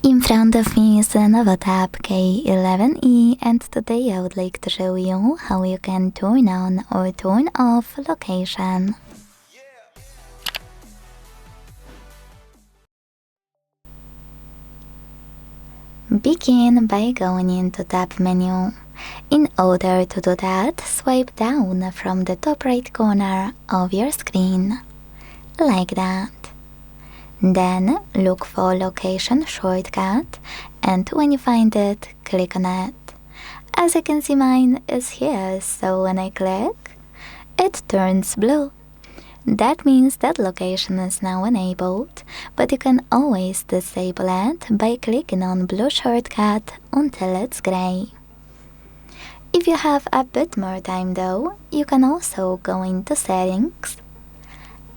In front of me is the LENOVO Tab K11E, and today I would like to show you how you can turn on or turn off location. Begin by going into Tab menu. In order to do that, swipe down from the top right corner of your screen, like that. Then look for location shortcut, and when you find it, click on it. As you can see, mine is here, so when I click, it turns blue. That means that location is now enabled, but you can always disable it by clicking on blue shortcut until it's gray. If you have a bit more time though, you can also go into settings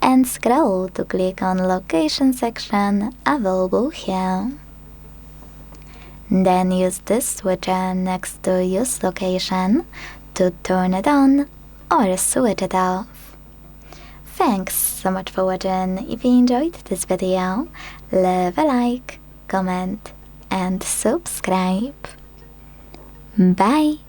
and scroll to click on location section available here. Then use this switcher next to use location to turn it on or switch it off. Thanks so much for watching. If you enjoyed this video, leave a like, comment and subscribe. Bye!